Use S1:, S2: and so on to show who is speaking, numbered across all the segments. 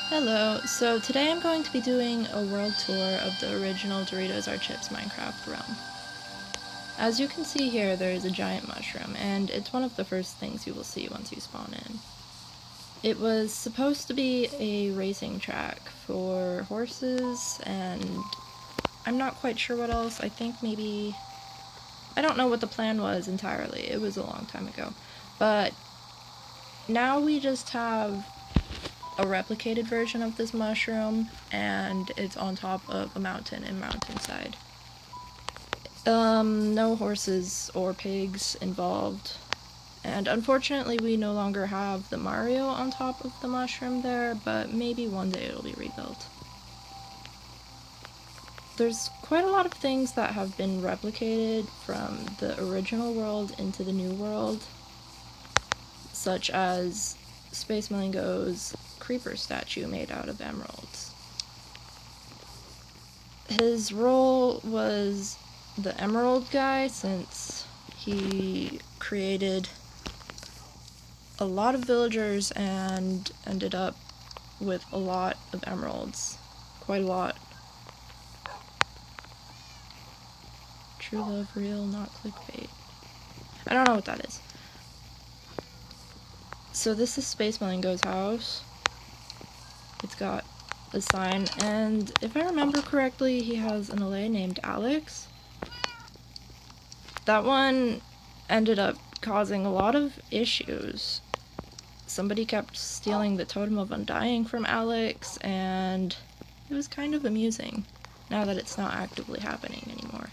S1: Hello, so today I'm going to be doing a world tour of the original Doritos Are Chips Minecraft realm. As you can see here, there is a giant mushroom, and it's one of the first things you will see once you spawn in. It was supposed to be a racing track for horses, and I'm not quite sure what else. I think maybe... I don't know what the plan was entirely, it was a long time ago. But now we just have a replicated version of this mushroom, and it's on top of a mountain in Mountainside. No horses or pigs involved. And unfortunately, we no longer have the Mario on top of the mushroom there, but maybe one day it'll be rebuilt. There's quite a lot of things that have been replicated from the original world into the new world, such as Space Malingo's creeper statue made out of emeralds. His role was the emerald guy, since he created a lot of villagers and ended up with a lot of emeralds. Quite a lot. True love real, not clickbait. I don't know what that is. So this is Space Malingo's house. It's got a sign, and if I remember correctly, he has an LA named Alex. That one ended up causing a lot of issues. Somebody kept stealing the Totem of Undying from Alex, and it was kind of amusing, now that it's not actively happening anymore.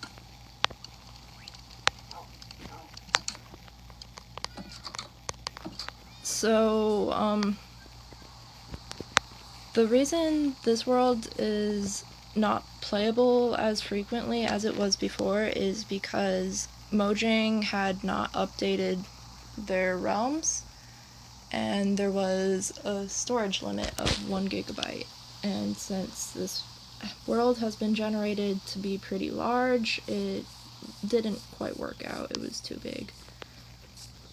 S1: So, the reason this world is not playable as frequently as it was before is because Mojang had not updated their realms, and there was a storage limit of 1 gigabyte. And since this world has been generated to be pretty large, it didn't quite work out. It was too big.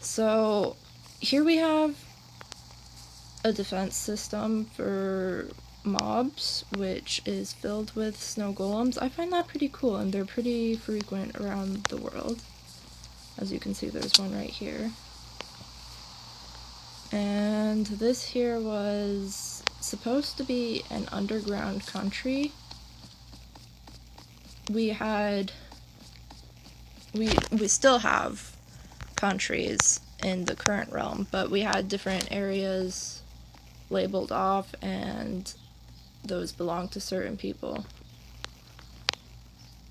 S1: So here we have a defense system for mobs, which is filled with snow golems. I find that pretty cool, and they're pretty frequent around the world. As you can see, there's one right here. And this here was supposed to be an underground country. We still have countries in the current realm, but we had different areas labeled off, and those belong to certain people.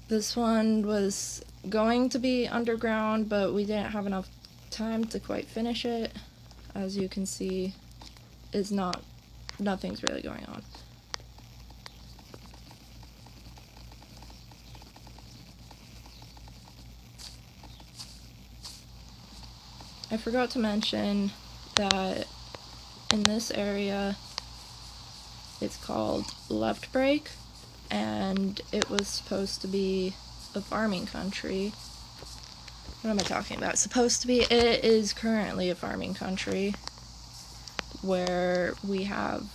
S1: This one was going to be underground, but we didn't have enough time to quite finish it. As you can see, nothing's really going on. I forgot to mention that in this area, it's called Left Break, and it was supposed to be a farming country. What am I talking about? Supposed to be. It is currently a farming country where we have,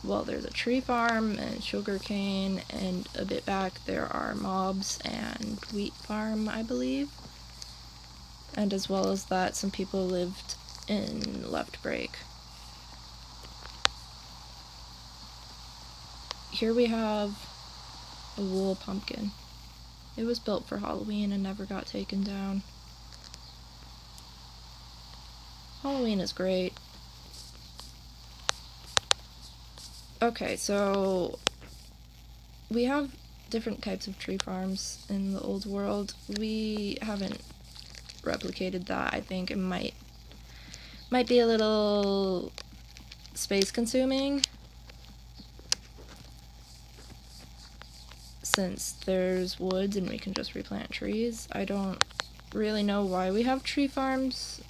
S1: well, there's a tree farm and sugarcane, and a bit back there are mobs and wheat farm, I believe. And as well as that, some people lived in Left Break. Here we have a wool pumpkin. It was built for Halloween and never got taken down. Halloween is great. Okay, so we have different types of tree farms in the old world. We haven't replicated that. I think it might be a little space consuming, since there's woods and we can just replant trees. I don't really know why we have tree farms,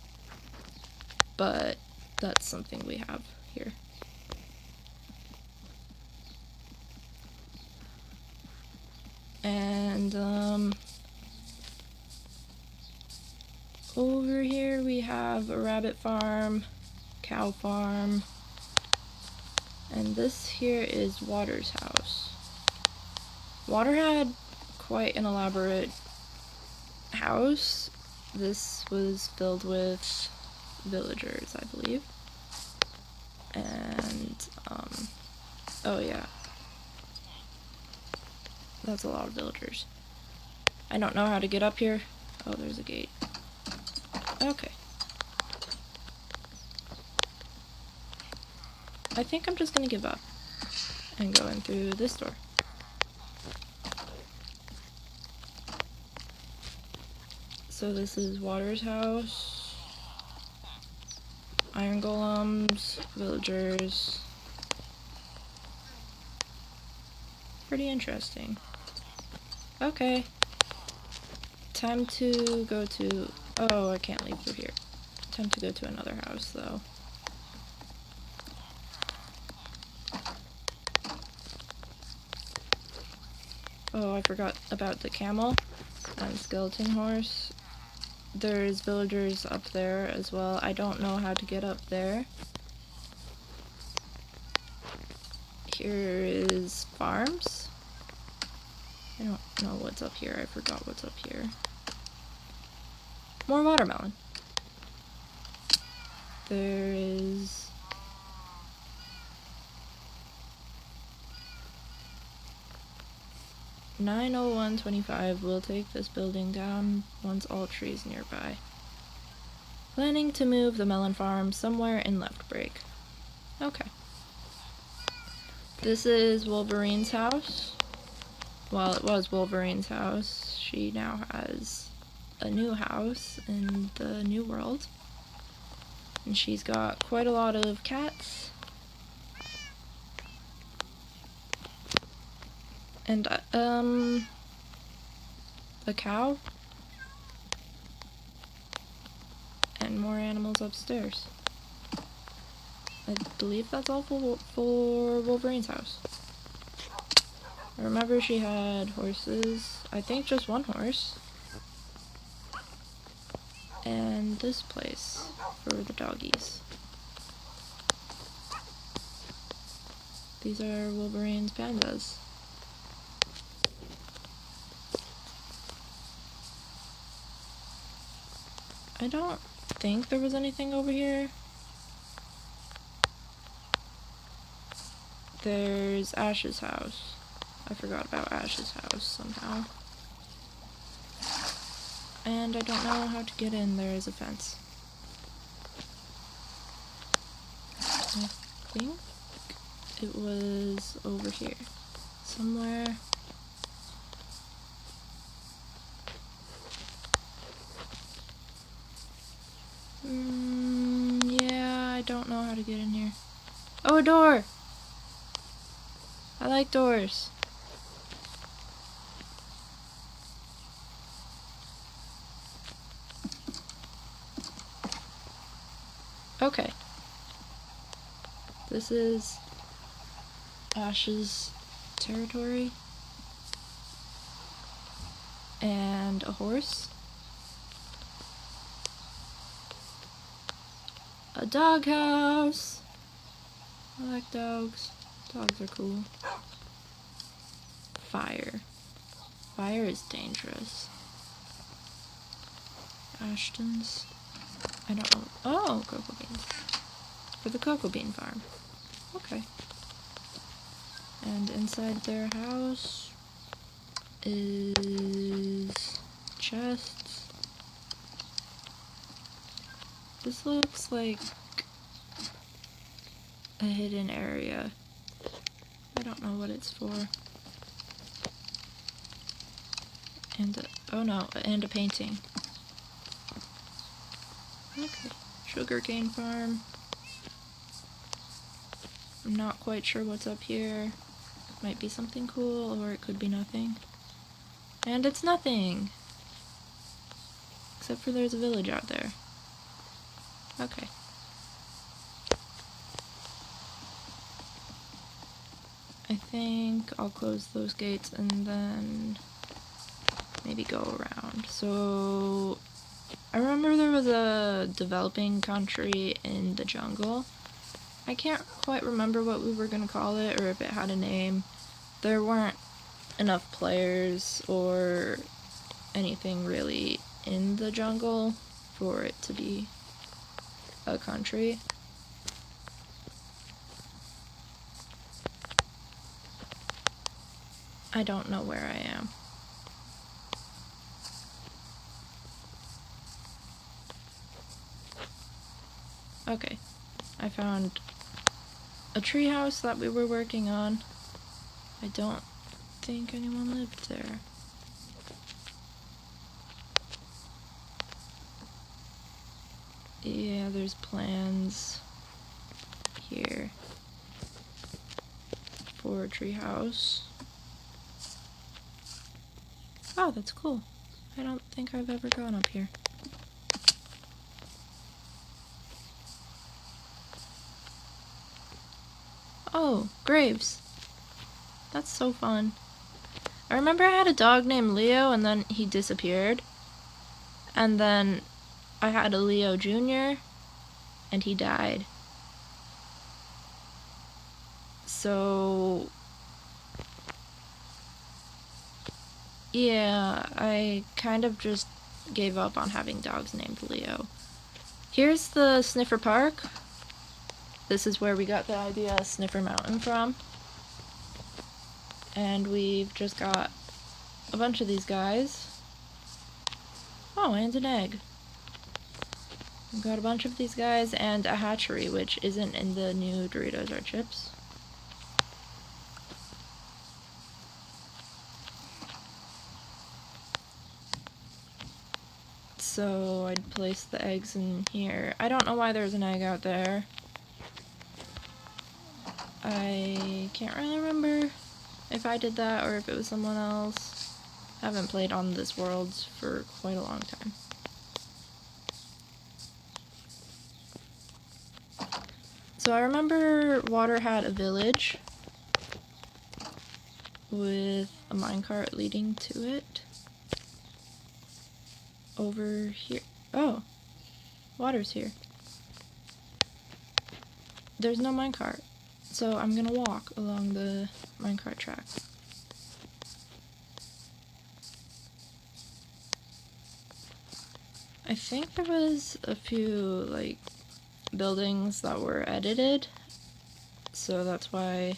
S1: but that's something we have here. And over here we have a rabbit farm, cow farm, And this here is Water's house. Water had quite an elaborate house. This was filled with villagers, I believe. And, oh yeah. That's a lot of villagers. I don't know how to get up here. Oh, there's a gate. Okay. I think I'm just gonna give up and go in through this door. So this is Water's house. Iron golems, villagers. Pretty interesting. Okay. Time to go to... Oh, I can't leave through here. Time to go to another house, though. Oh, I forgot about the camel and skeleton horse. There's villagers up there as well. I don't know how to get up there. Here is farms. I don't know what's up here. I forgot what's up here. More watermelon. There is... "90125 will take this building down once all trees nearby. Planning to move the melon farm somewhere in left break." Okay. This is Wolverine's house. Well, it was Wolverine's house. She now has a new house in the new world. And she's got quite a lot of cats. And, a cow. And more animals upstairs. I believe that's all for Wolverine's house. I remember she had horses. I think just one horse. And this place for the doggies. These are Wolverine's pandas. I don't think there was anything over here. There's Ash's house. I forgot about Ash's house somehow. And I don't know how to get in. There is a fence. I think it was over here. Somewhere. Yeah, I don't know how to get in here. Oh, a door! I like doors. Okay. This is Ash's territory. And a horse. A doghouse! I like dogs. Dogs are cool. Fire. Fire is dangerous. Ashton's. I don't know. Oh, cocoa beans. For the cocoa bean farm. Okay. And inside their house is chests. This looks like a hidden area. I don't know what it's for. And oh no, and a painting. Okay, sugarcane farm. I'm not quite sure what's up here. Might be something cool, or it could be nothing. And it's nothing! Except for there's a village out there. Okay. I think I'll close those gates and then maybe go around. So, I remember there was a developing country in the jungle, I can't quite remember what we were gonna call it or if it had a name. There weren't enough players or anything really in the jungle for it to be a country. I don't know where I am. Okay, I found a treehouse that we were working on. I don't think anyone lived there. Yeah, there's plans here for a treehouse. Oh, that's cool. I don't think I've ever gone up here. Oh, graves. That's so fun. I remember I had a dog named Leo and then he disappeared. And then I had a Leo Jr. and he died. So yeah, I kind of just gave up on having dogs named Leo. Here's the Sniffer Park. This is where we got the idea of Sniffer Mountain from. And we've just got a bunch of these guys. Oh, and an egg. We've got a bunch of these guys and a hatchery, which isn't in the new Doritos or Chips. So I'd place the eggs in here. I don't know why there's an egg out there. I can't really remember if I did that or if it was someone else. I haven't played on this world for quite a long time. So I remember Water had a village with a minecart leading to it. Over here. Oh, Water's here. There's no minecart, so I'm gonna walk along the minecart track. I think there was a few, like, buildings that were edited, so that's why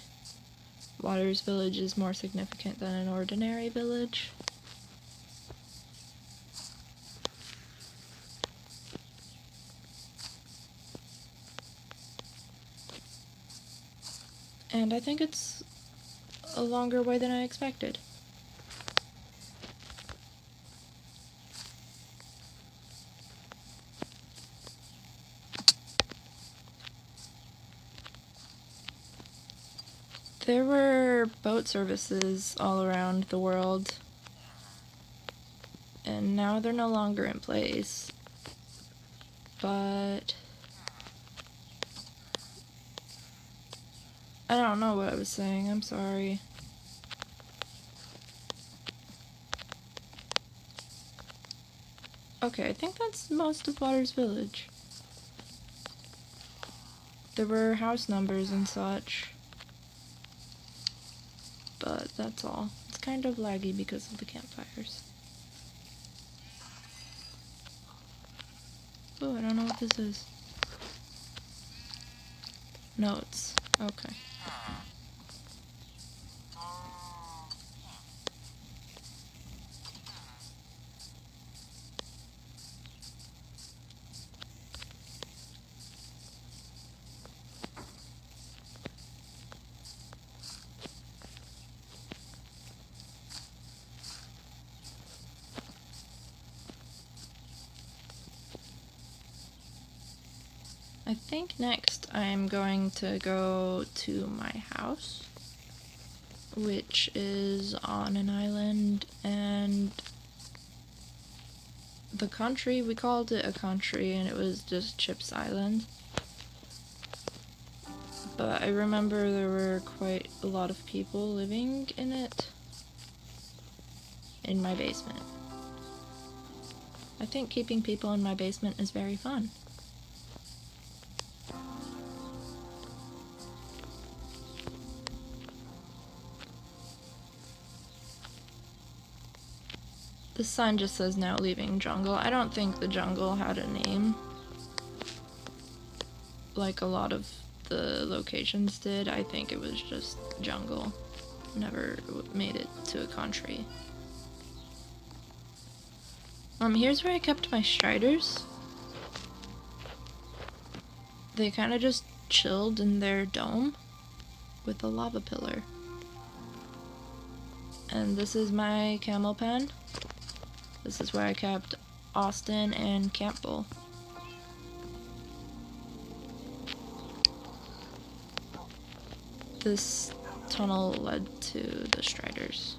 S1: Water's village is more significant than an ordinary village. And I think it's a longer way than I expected. There were boat services all around the world, and now they're no longer in place. But I don't know what I was saying, I'm sorry. Okay, I think that's most of Water's village. There were house numbers and such, but that's all. It's kind of laggy because of the campfires. Oh, I don't know what this is. Notes. Okay. I think next I'm going to go to my house, which is on an island, and the country, we called it a country, and it was just Chips Island. But I remember there were quite a lot of people living in it, in my basement. I think keeping people in my basement is very fun. The sign just says now leaving jungle. I don't think the jungle had a name like a lot of the locations did. I think it was just jungle. Never made it to a country. Here's where I kept my striders. They kind of just chilled in their dome with a lava pillar. And this is my camel pen. This is where I kept Austin and Campbell. This tunnel led to the striders.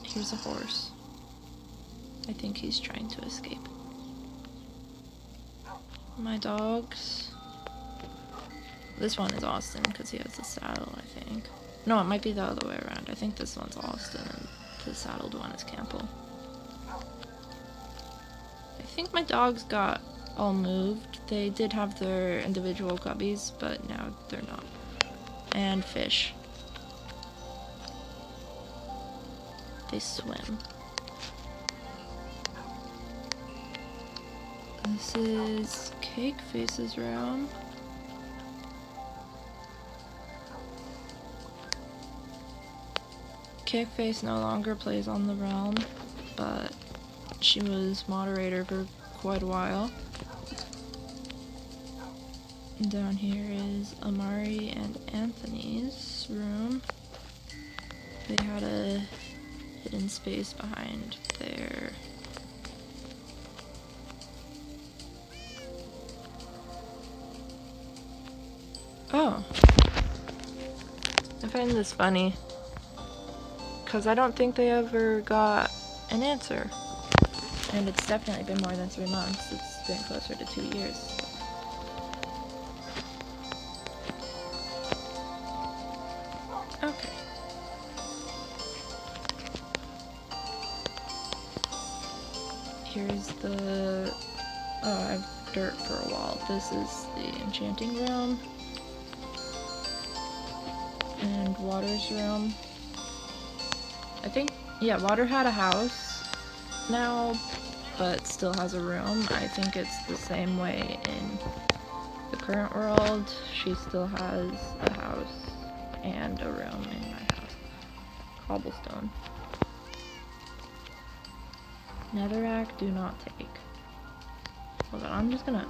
S1: Here's a horse. I think he's trying to escape. My dogs. This one is Austin because he has the saddle, I think. No, it might be the other way around. I think this one's Austin and the saddled one is Campbell. I think my dogs got all moved. They did have their individual gubbies, but now they're not. And fish. They swim. This is Cake Face's room. Cake Face no longer plays on the realm, but she was moderator for quite a while. And down here is Amari and Anthony's room. They had a hidden space behind there. Oh. I find this funny. Because I don't think they ever got an answer. And it's definitely been more than 3 months. It's been closer to 2 years. Okay. Here's the... Oh, I have dirt for a wall. This is the enchanting room. And Water's room. I think, yeah, Water had a house now, but still has a room. I think it's the same way in the current world. She still has a house and a room in my house. Cobblestone. Netherrack, do not take. Hold on, I'm just gonna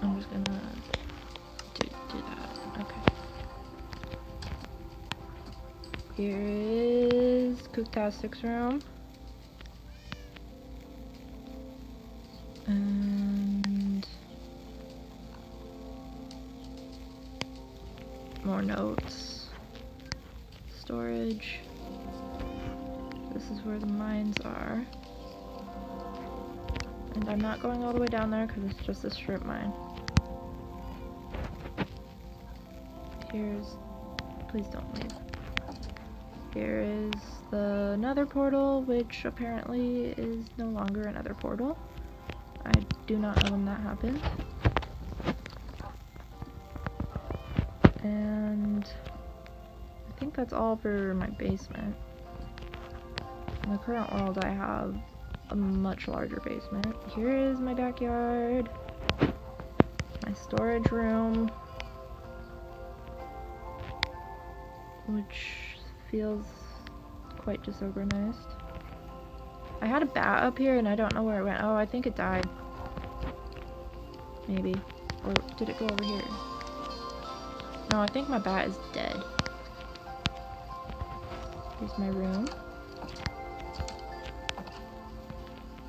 S1: do that. Okay. Here is Cooktastic's room. And more notes. Storage. This is where the mines are. And I'm not going all the way down there because it's just a strip mine. Here's... Please don't leave. Here is the nether portal, which apparently is no longer a nether portal. I do not know when that happened. And I think that's all for my basement. In the current world, I have a much larger basement. Here is my backyard, my storage room, which feels quite disorganized. I had a bat up here and I don't know where it went. Oh, I think it died. Maybe. Or did it go over here? No, I think my bat is dead. Here's my room.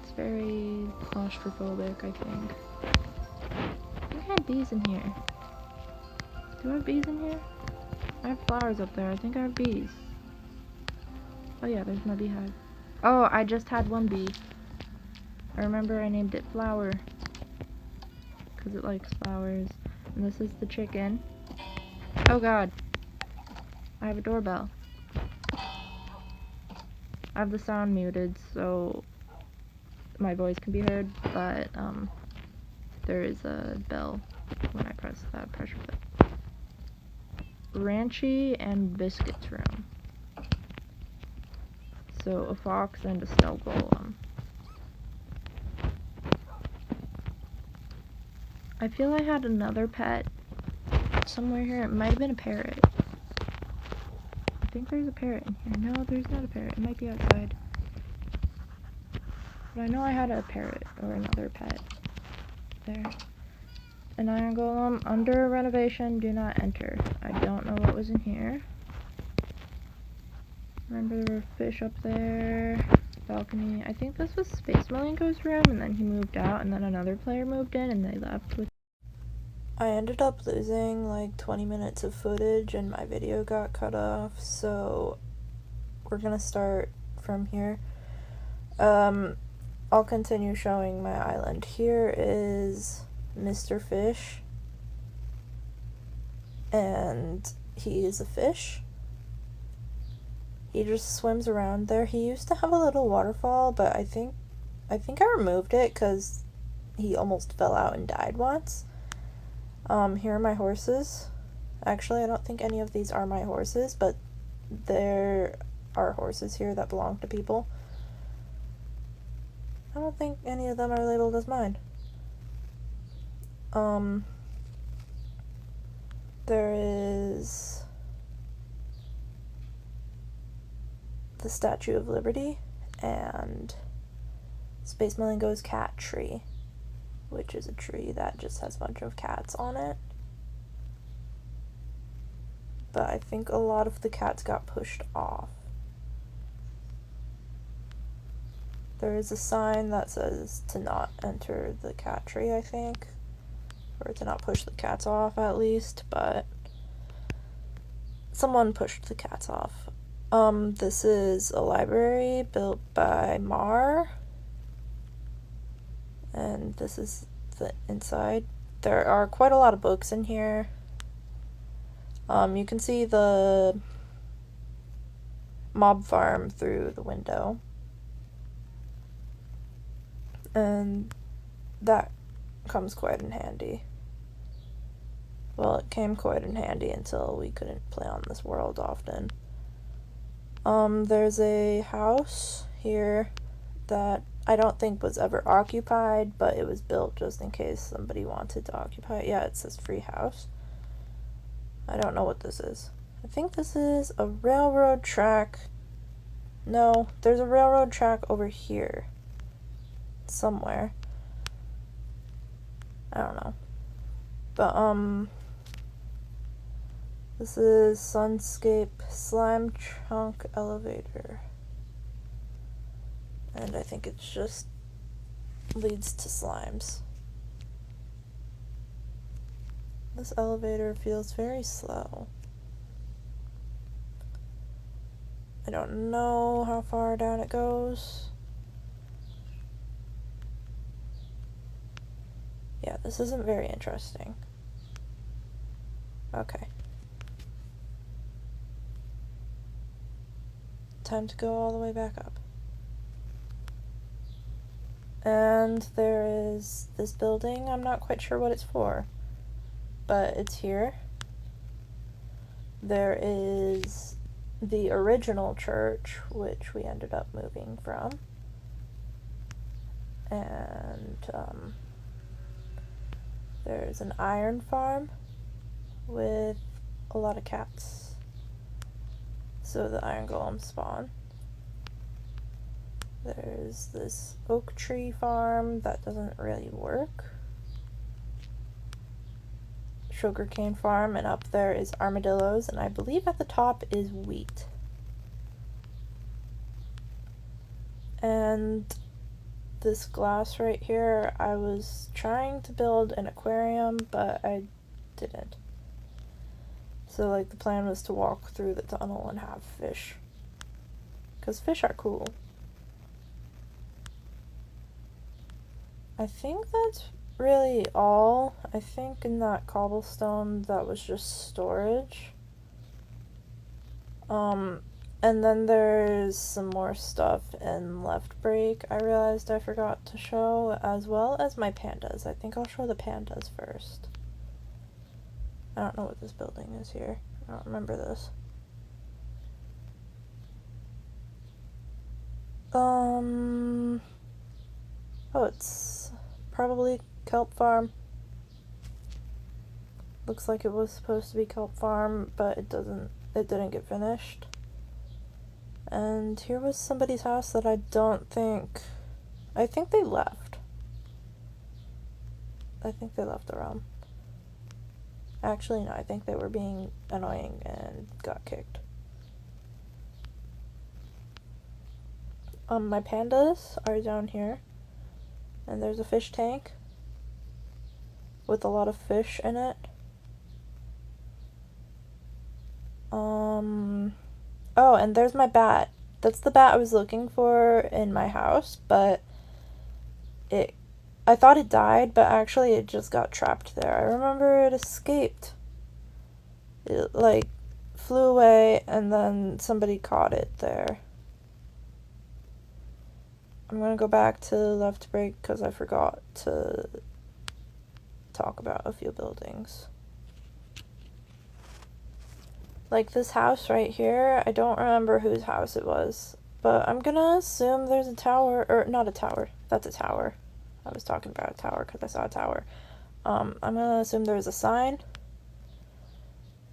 S1: It's very claustrophobic, I think. I think I had bees in here. Do I have bees in here? I have flowers up there. I think I have bees. Oh yeah, there's my beehive. Oh, I just had one bee. I remember I named it Flower. Because it likes flowers. And this is the chicken. Oh god. I have a doorbell. I have the sound muted so my voice can be heard, but there is a bell when I press that pressure button. Ranchy and Biscuit's room. So a fox and a snow golem. I feel I had another pet somewhere here. It might have been a parrot. I think there's a parrot in here. No, there's not a parrot. It might be outside. But I know I had a parrot or another pet. There. An iron golem under renovation. Do not enter. I don't know what was in here. Remember there were fish up there. Balcony. I think this was Space Malenko's room, and then he moved out, and then another player moved in, and they left with. I ended up losing like 20 minutes of footage, and my video got cut off, so we're gonna start from here. I'll continue showing my island. Here is Mr. Fish, and he is a fish. He just swims around there. He used to have a little waterfall, but I think I removed it because he almost fell out and died once. Here are my horses. Actually, I don't think any of these are my horses, but there are horses here that belong to people. I don't think any of them are labeled as mine. There is the Statue of Liberty and Space Malenko's cat tree, which is a tree that just has a bunch of cats on it. But I think a lot of the cats got pushed off. There is a sign that says to not enter the cat tree, I think. Or to not push the cats off, at least, but someone pushed the cats off. This is a library built by Mar. And this is the inside. There are quite a lot of books in here. You can see the mob farm through the window. And that comes quite in handy. Well, it came quite in handy until we couldn't play on this world often. There's a house here that I don't think was ever occupied, but it was built just in case somebody wanted to occupy it. Yeah, it says free house. I don't know what this is. I think this is a railroad track. No, there's a railroad track over here. Somewhere. I don't know. But, this is Sunscape Slime Chunk Elevator. And I think it just leads to slimes. This elevator feels very slow. I don't know how far down it goes. Yeah, this isn't very interesting. Okay. Time to go all the way back up. And there is this building. I'm not quite sure what it's for, but it's here. There is the original church, which we ended up moving from. And there's an iron farm with a lot of cats. So the iron golems spawn. There's this oak tree farm that doesn't really work. Sugarcane farm, and up there is armadillos, and I believe at the top is wheat. And this glass right here, I was trying to build an aquarium, but I didn't. So, like, the plan was to walk through the tunnel and have fish. Because fish are cool. I think that's really all. I think in that cobblestone, that was just storage. And then there's some more stuff in left break I realized I forgot to show, as well as my pandas. I think I'll show the pandas first. I don't know what this building is here. I don't remember this. Oh, it's probably kelp farm. Looks like it was supposed to be kelp farm, but it didn't get finished. And here was somebody's house that I think they left. I think they left the realm. Actually, no, I think they were being annoying and got kicked. My pandas are down here. And there's a fish tank with a lot of fish in it. Oh, and there's my bat. That's the bat I was looking for in my house, but I thought it died, but actually it just got trapped there. I remember it escaped. It, like, flew away, and then somebody caught it there. I'm gonna go back to left break because I forgot to talk about a few buildings. Like this house right here, I don't remember whose house it was, but I'm gonna assume there's a tower, or not a tower, that's a tower. I was talking about a tower because I saw a tower. I'm gonna assume there's a sign.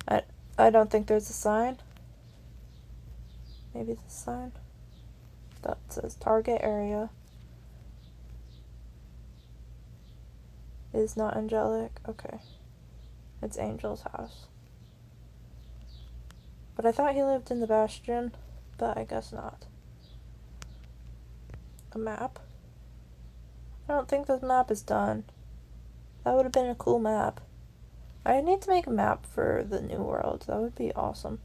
S1: I don't think there's a sign. Maybe it's a sign that says target area is not angelic. Okay, it's Angel's house. But I thought he lived in the Bastion, but I guess not. A map? I don't think this map is done. That would have been a cool map. I need to make a map for the new world. That would be awesome.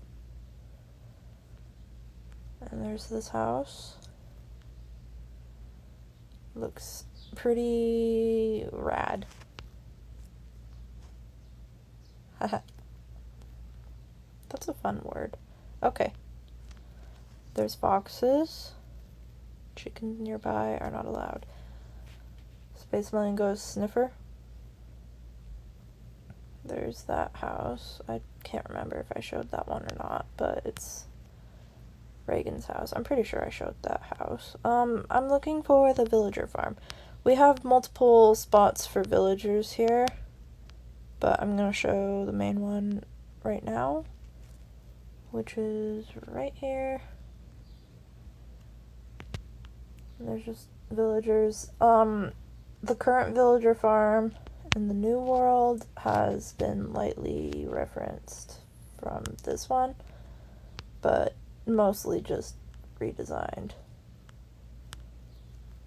S1: And there's this house. Looks pretty rad. Haha. That's a fun word. Okay. There's foxes. Chickens nearby are not allowed. Space Flamingo's sniffer. There's that house. I can't remember if I showed that one or not, but it's Reagan's house. I'm pretty sure I showed that house. I'm looking for the villager farm. We have multiple spots for villagers here, but I'm gonna show the main one right now, which is right here. And there's just villagers. The current villager farm in the new world has been lightly referenced from this one, but mostly just redesigned.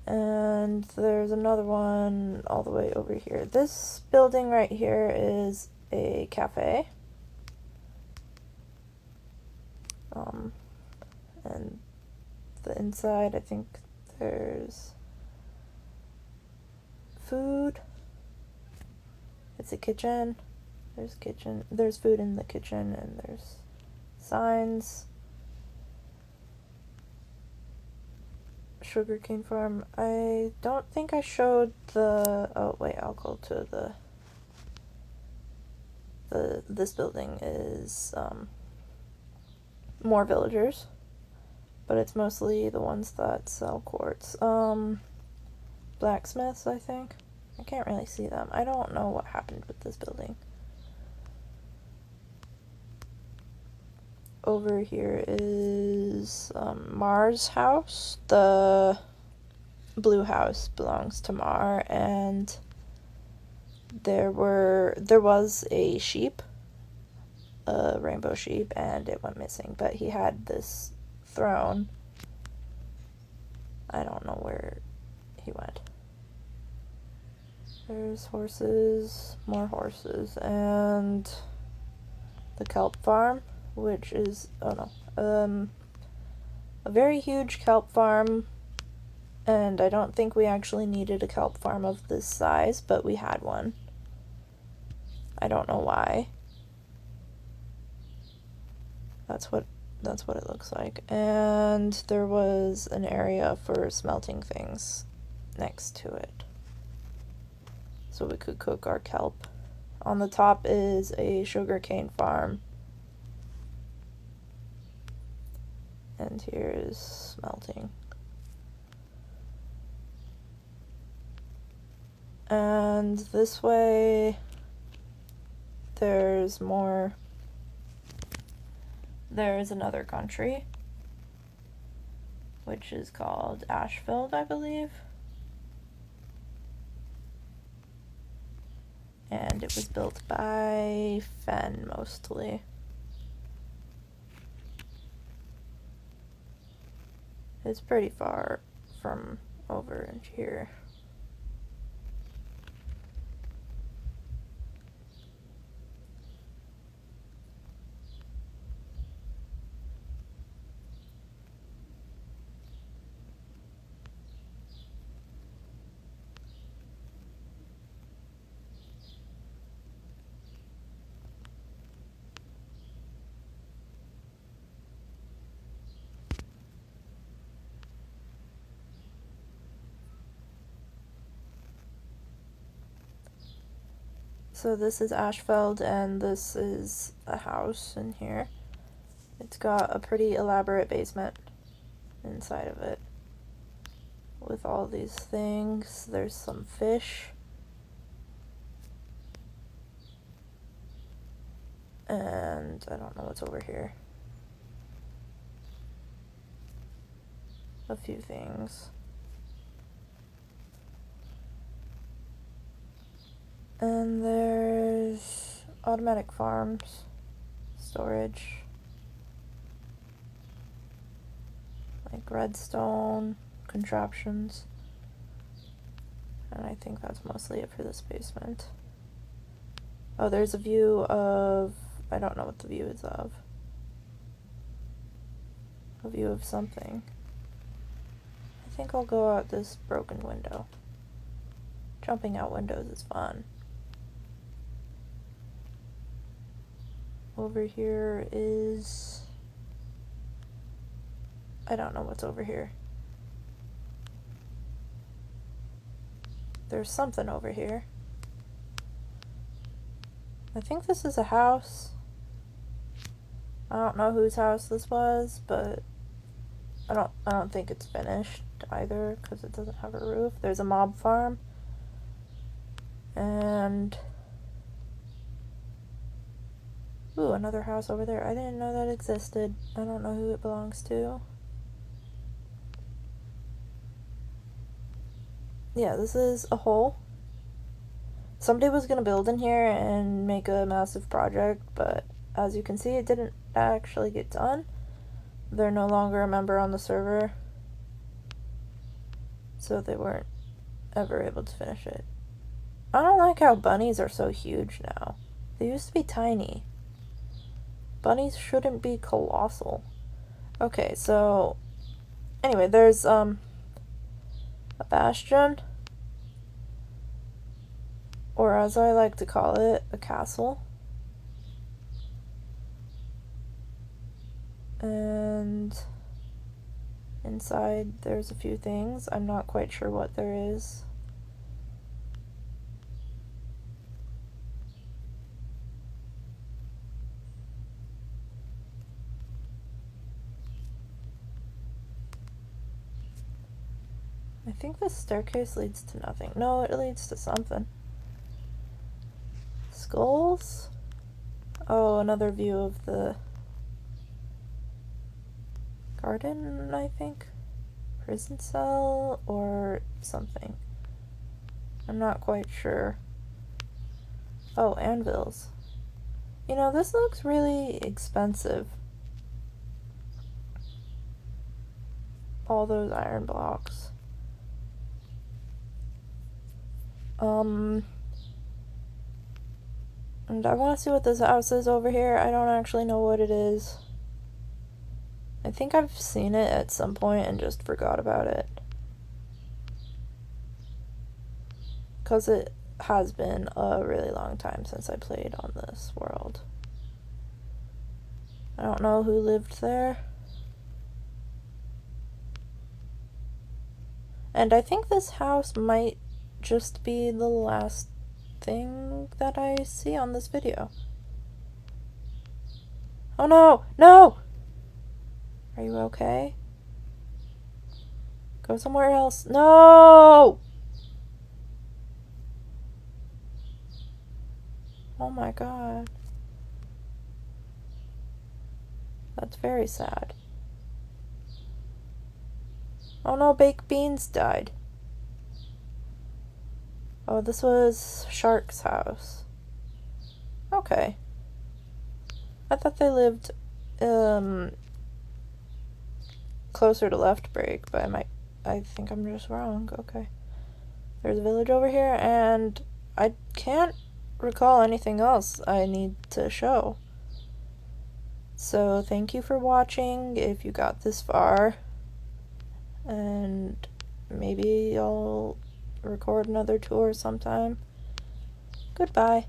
S1: And there's another one all the way over here. This building right here is a cafe. And the inside, I think there's food. It's a kitchen. There's food in the kitchen, and there's signs. Sugarcane farm. I don't think I showed the... Oh, wait, I'll go to this building is more villagers, but it's mostly the ones that sell quartz. Blacksmiths, I think. I can't really see them. I don't know what happened with this building. Over here is Mar's house. The blue house belongs to Mar, and there was a sheep, a rainbow sheep, and it went missing, but he had this throne. I don't know where he went. There's horses, more horses, and the kelp farm, which is, a very huge kelp farm, and I don't think we actually needed a kelp farm of this size, but we had one. I don't know why. That's what it looks like. And there was an area for smelting things next to it, so we could cook our kelp. On the top is a sugarcane farm. And here is smelting. And this way there's another country, which is called Ashfield, I believe. And it was built by Fen, mostly. It's pretty far from over in here. So this is Ashfield, and this is a house in here. It's got a pretty elaborate basement inside of it with all these things. There's some fish. And I don't know what's over here. A few things. And there's automatic farms, storage, like redstone, contraptions. And I think that's mostly it for this basement. Oh, there's a view of, I don't know what the view is of. A view of something. I think I'll go out this broken window. Jumping out windows is fun. Over here is, I don't know what's over here. There's something over here. I think this is a house. I don't know whose house this was, but I don't think it's finished either because it doesn't have a roof. There's a mob farm. And ooh, another house over there. I didn't know that existed. I don't know who it belongs to. Yeah, this is a hole. Somebody was gonna build in here and make a massive project, but as you can see, it didn't actually get done. They're no longer a member on the server, so they weren't ever able to finish it. I don't like how bunnies are so huge now. They used to be tiny. Bunnies shouldn't be colossal. Okay, so anyway, there's a bastion, or as I like to call it, a castle. And inside there's a few things. I'm not quite sure what there is. I think this staircase leads to nothing. No, it leads to something. Skulls? Oh, another view of the garden, I think. Prison cell or something. I'm not quite sure. Oh, anvils. You know, this looks really expensive. All those iron blocks. And I want to see what this house is over here. I don't actually know what it is. I think I've seen it at some point and just forgot about it. Because it has been a really long time since I played on this world. I don't know who lived there. And I think this house might just be the last thing that I see on this video. Oh no! No! Are you okay? Go somewhere else. No! Oh my god. That's very sad. Oh no, baked beans died. Oh, this was Shark's house. Okay. I thought they lived, closer to Left Break, but I think I'm just wrong. Okay. There's a village over here, and I can't recall anything else I need to show. So, thank you for watching if you got this far, and maybe I'll record another tour sometime. Goodbye.